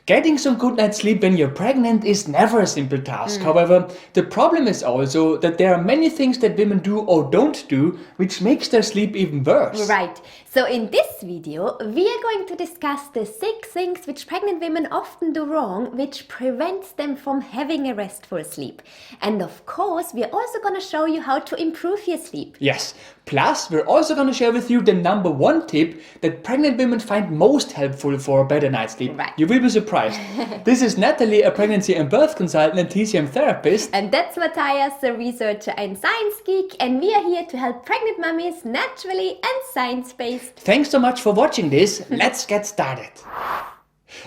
Getting some good night's sleep when you're pregnant is never a simple task. However, the problem is also that there are many things that women do or don't do which makes their sleep even worse. Right. So in this video, we are going to discuss the 6 things which pregnant women often do wrong, which prevents them from having a restful sleep. And of course, we are also going to show you how to improve your sleep. Yes. Plus, we're also going to share with you the number 1 tip that pregnant women find most helpful for a better night's sleep. Right. You will be surprised. This is Nathalie, a pregnancy and birth consultant and TCM therapist. And that's Mathias, a researcher and Science Geek. And we are here to help pregnant mummies naturally and science-based. Thanks so much for watching this. Let's get started.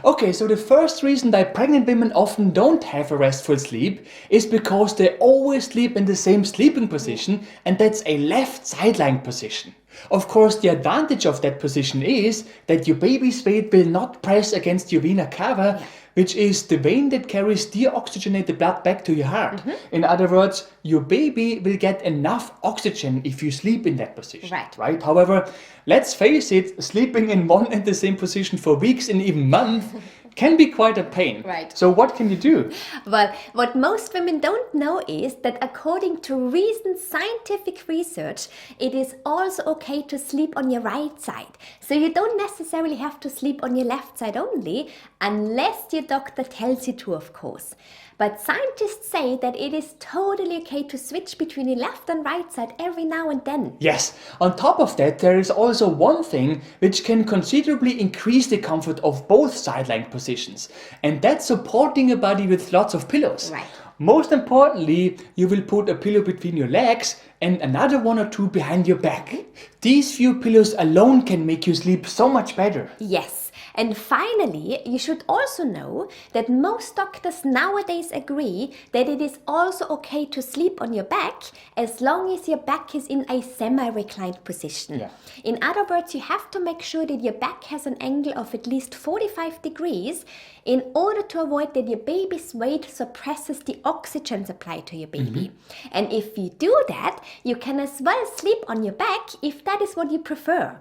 Okay, so the first reason that pregnant women often don't have a restful sleep is because they always sleep in the same sleeping position, and that's a left side-lying position. Of course, the advantage of that position is that your baby's weight will not press against your vena cava, which is the vein that carries deoxygenated blood back to your heart. In other words, your baby will get enough oxygen if you sleep in that position. Right? However, let's face it, sleeping in one and the same position for weeks and even months can be quite a pain. Right. So what can you do? Well, what most women don't know is that according to recent scientific research, it is also okay to sleep on your right side. So you don't necessarily have to sleep on your left side only, unless your doctor tells you to, of course. But scientists say that it is totally okay to switch between your left and right side every now and then. Yes, on top of that, there is also one thing which can considerably increase the comfort of both side-lying positions, and that's supporting your body with lots of pillows. Right. Most importantly, you will put a pillow between your legs and another 1 or 2 behind your back. These few pillows alone can make you sleep so much better. Yes. And finally, you should also know that most doctors nowadays agree that it is also okay to sleep on your back as long as your back is in a semi-reclined position. Yeah. In other words, you have to make sure that your back has an angle of at least 45 degrees in order to avoid that your baby's weight suppresses the oxygen supply to your baby. And if you do that, you can as well sleep on your back if that is what you prefer.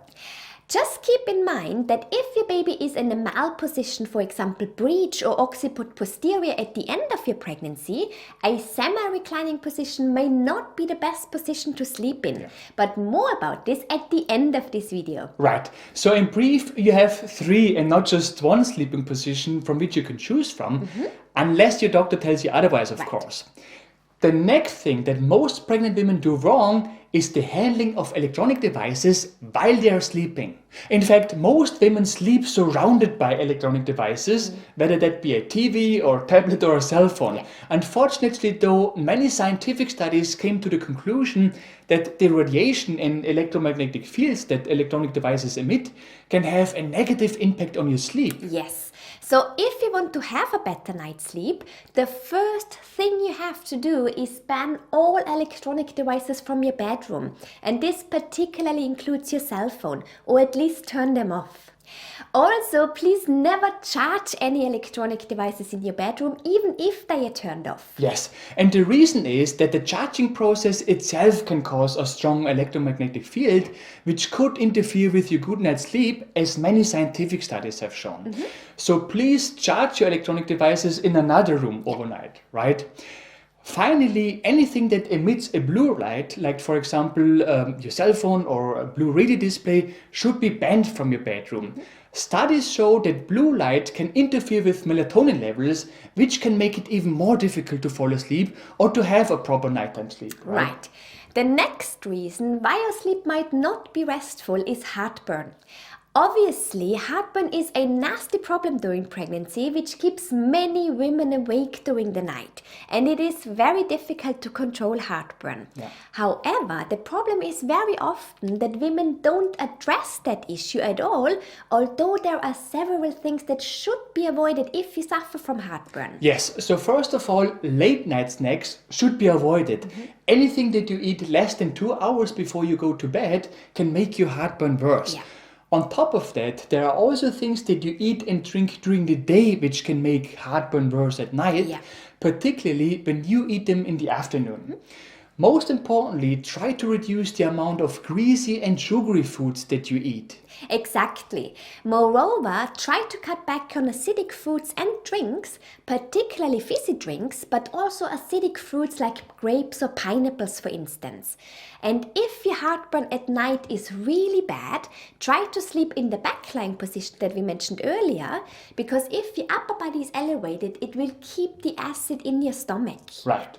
Just keep in mind that if your baby is in a malposition, for example, breech or occiput posterior at the end of your pregnancy, a semi-reclining position may not be the best position to sleep in. But more about this at the end of this video. Right. So in brief, you have 3 and not just 1 sleeping position from which you can choose from, unless your doctor tells you otherwise, of course. The next thing that most pregnant women do wrong is the handling of electronic devices while they are sleeping. In fact, most women sleep surrounded by electronic devices, whether that be a TV or tablet or a cell phone. Unfortunately, though, many scientific studies came to the conclusion that the radiation and electromagnetic fields that electronic devices emit can have a negative impact on your sleep. Yes. So if you want to have a better night's sleep, the first thing you have to do is ban all electronic devices from your bedroom. And this particularly includes your cell phone, or at least turn them off. Also, please never charge any electronic devices in your bedroom, even if they are turned off. Yes, and the reason is that the charging process itself can cause a strong electromagnetic field, which could interfere with your good night's sleep, as many scientific studies have shown. So please charge your electronic devices in another room overnight, right? Finally, anything that emits a blue light, like for example your cell phone or a blue radio display, should be banned from your bedroom. Studies show that blue light can interfere with melatonin levels, which can make it even more difficult to fall asleep or to have a proper nighttime sleep. Right. The next reason why your sleep might not be restful is heartburn. Obviously, heartburn is a nasty problem during pregnancy, which keeps many women awake during the night. And it is very difficult to control heartburn. However, the problem is very often that women don't address that issue at all, although there are several things that should be avoided if you suffer from heartburn. Yes, so first of all, late night snacks should be avoided. Anything that you eat less than 2 hours before you go to bed can make your heartburn worse. On top of that, there are also things that you eat and drink during the day which can make heartburn worse at night, particularly when you eat them in the afternoon. Most importantly, try to reduce the amount of greasy and sugary foods that you eat. Exactly. Moreover, try to cut back on acidic foods and drinks, particularly fizzy drinks, but also acidic fruits like grapes or pineapples, for instance. And if your heartburn at night is really bad, try to sleep in the back lying position that we mentioned earlier, because if your upper body is elevated, it will keep the acid in your stomach. Right.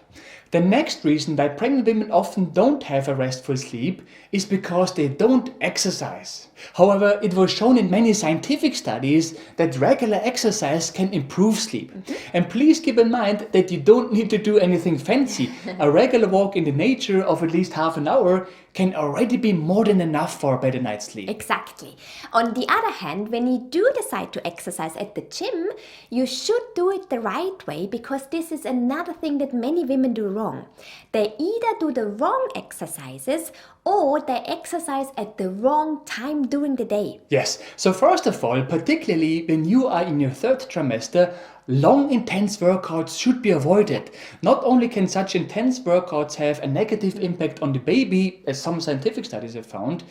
The next reason why pregnant women often don't have a restful sleep is because they don't exercise. However, it was shown in many scientific studies that regular exercise can improve sleep. And please keep in mind that you don't need to do anything fancy. A regular walk in the nature of at least half an hour can already be more than enough for a better night's sleep. Exactly. On the other hand, when you do decide to exercise at the gym, you should do it the right way, because this is another thing that many women do wrong. They either do the wrong exercises or they exercise at the wrong time during the day. Yes, so first of all, particularly when you are in your third trimester, long intense workouts should be avoided. Not only can such intense workouts have a negative impact on the baby, as some scientific studies have found,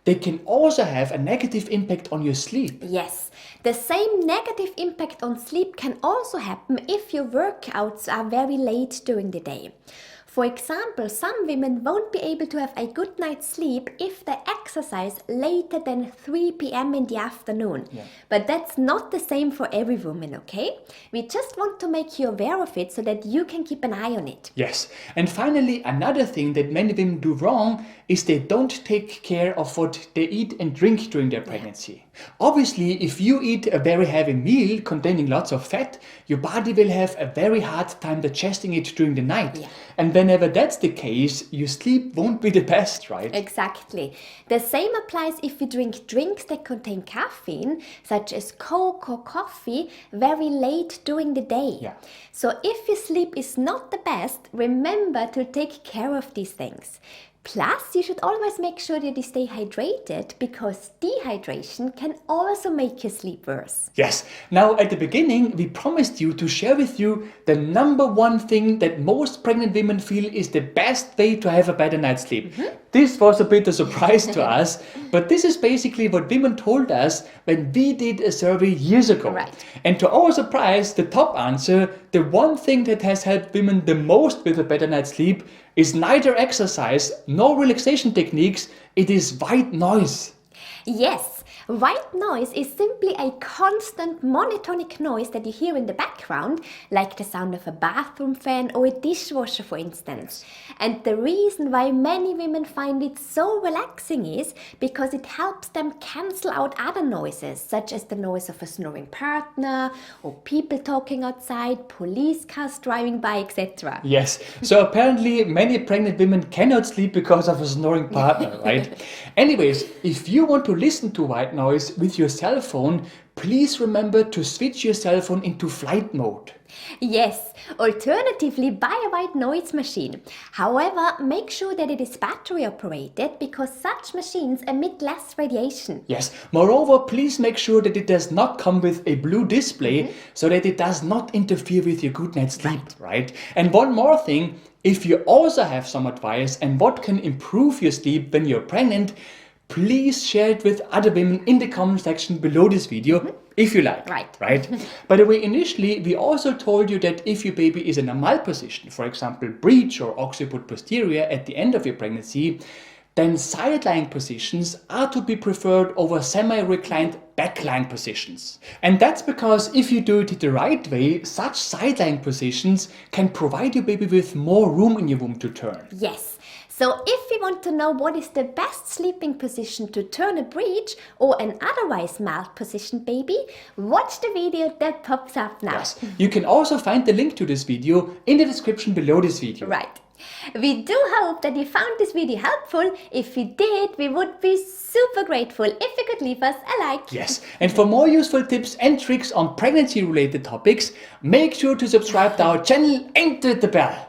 they can also have a negative impact on your sleep. Yes, the same negative impact on sleep can also happen if your workouts are very late during the day. For example, some women won't be able to have a good night's sleep if they exercise later than 3 p.m. in the afternoon. Yeah. But that's not the same for every woman, okay? We just want to make you aware of it so that you can keep an eye on it. Yes, and finally, another thing that many women do wrong is they don't take care of what they eat and drink during their pregnancy. Obviously, if you eat a very heavy meal containing lots of fat, your body will have a very hard time digesting it during the night. Yeah. And whenever that's the case, your sleep won't be the best, right? Exactly. The same applies if you drink drinks that contain caffeine, such as Coke or coffee, very late during the day. Yeah. So if your sleep is not the best, remember to take care of these things. Plus, you should always make sure that you stay hydrated, because dehydration can also make your sleep worse. Yes. Now, at the beginning, we promised you to share with you the number one thing that most pregnant women feel is the best way to have a better night's sleep. This was a bit of a surprise to us, but this is basically what women told us when we did a survey years ago. Right. And to our surprise, the top answer, the one thing that has helped women the most with a better night's sleep, is neither exercise nor relaxation techniques, it is white noise. Yes, white noise is simply a constant monotonic noise that you hear in the background, like the sound of a bathroom fan or a dishwasher, for instance. And the reason why many women find it so relaxing is because it helps them cancel out other noises, such as the noise of a snoring partner, or people talking outside, police cars driving by, etc. Yes, so apparently many pregnant women cannot sleep because of a snoring partner, right? Anyways, if you want to listen to white noise with your cell phone, please remember to switch your cell phone into flight mode. Yes, alternatively buy a white noise machine. However, make sure that it is battery operated, because such machines emit less radiation. Yes, moreover, please make sure that it does not come with a blue display so that it does not interfere with your good night's sleep, right? And one more thing, if you also have some advice on what can improve your sleep when you're pregnant, please share it with other women in the comment section below this video, if you like. Right? By the way, initially, we also told you that if your baby is in a malposition, for example, breech or occiput posterior at the end of your pregnancy, then side-lying positions are to be preferred over semi-reclined back-lying positions. And that's because if you do it the right way, such side-lying positions can provide your baby with more room in your womb to turn. Yes. So if you want to know what is the best sleeping position to turn a breech or an otherwise malpositioned baby, watch the video that pops up now. Yes. You can also find the link to this video in the description below this video. Right. We do hope that you found this video helpful. If you did, we would be super grateful if you could leave us a like. Yes, and for more useful tips and tricks on pregnancy-related topics, make sure to subscribe to our channel and hit the bell.